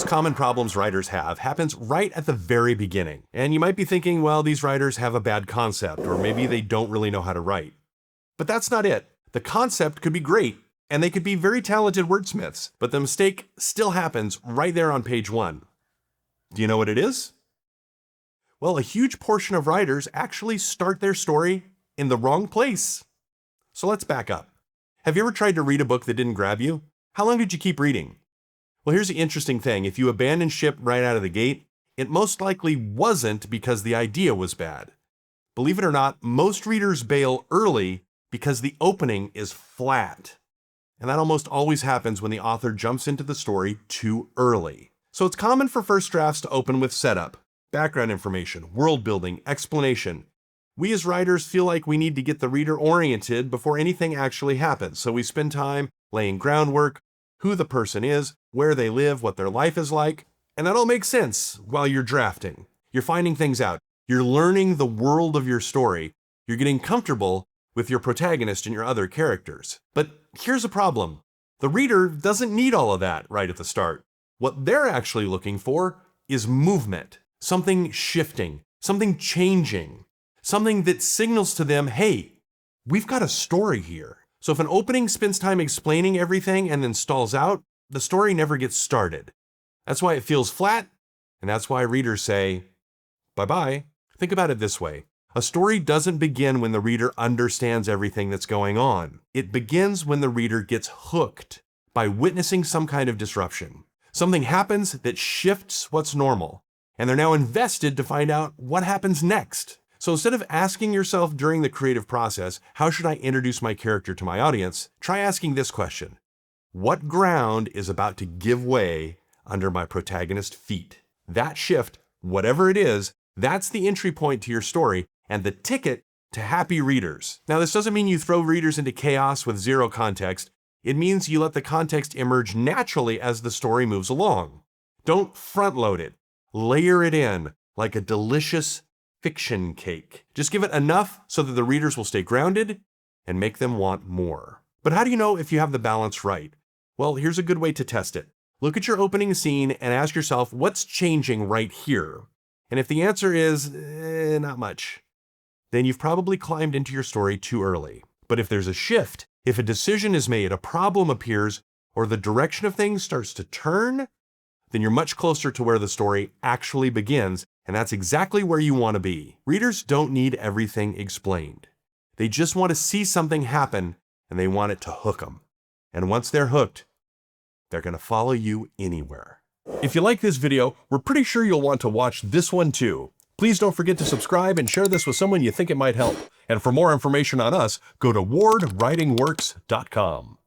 most common problems writers have happens right at the very beginning. And you might be thinking, well, these writers have a bad concept, or maybe they don't really know how to write. But that's not it. The concept could be great, and they could be very talented wordsmiths, but the mistake still happens right there on page 1. Do you know what it is? Well, a huge portion of writers actually start their story in the wrong place. So let's back up. Have you ever tried to read a book that didn't grab you? How long did you keep reading? Well, here's the interesting thing. If you abandon ship right out of the gate, it most likely wasn't because the idea was bad. Believe it or not, most readers bail early because the opening is flat. And that almost always happens when the author jumps into the story too early. So it's common for first drafts to open with setup, background information, world building, explanation. We as writers feel like we need to get the reader oriented before anything actually happens. So we spend time laying groundwork, who the person is, where they live, what their life is like. And that all makes sense while you're drafting. You're finding things out. You're learning the world of your story. You're getting comfortable with your protagonist and your other characters. But here's a problem. The reader doesn't need all of that right at the start. What they're actually looking for is movement, something shifting, something changing, something that signals to them, hey, we've got a story here. So if an opening spends time explaining everything and then stalls out, the story never gets started. That's why it feels flat, and that's why readers say, bye-bye. Think about it this way. A story doesn't begin when the reader understands everything that's going on. It begins when the reader gets hooked by witnessing some kind of disruption. Something happens that shifts what's normal, and they're now invested to find out what happens next. So instead of asking yourself during the creative process, how should I introduce my character to my audience? Try asking this question. What ground is about to give way under my protagonist's feet? That shift, whatever it is, that's the entry point to your story and the ticket to happy readers. Now, this doesn't mean you throw readers into chaos with zero context. It means you let the context emerge naturally as the story moves along. Don't front load it. Layer it in like a delicious fiction cake. Just give it enough so that the readers will stay grounded and make them want more. But how do you know if you have the balance right? Well, here's a good way to test it. Look at your opening scene and ask yourself, what's changing right here? And if the answer is, not much, then you've probably climbed into your story too early. But if there's a shift, if a decision is made, a problem appears, or the direction of things starts to turn, then you're much closer to where the story actually begins, and that's exactly where you want to be. Readers don't need everything explained. They just want to see something happen, and they want it to hook them. And once they're hooked, they're going to follow you anywhere. If you like this video, we're pretty sure you'll want to watch this one too. Please don't forget to subscribe and share this with someone you think it might help. And for more information on us, go to wordwritingworks.com.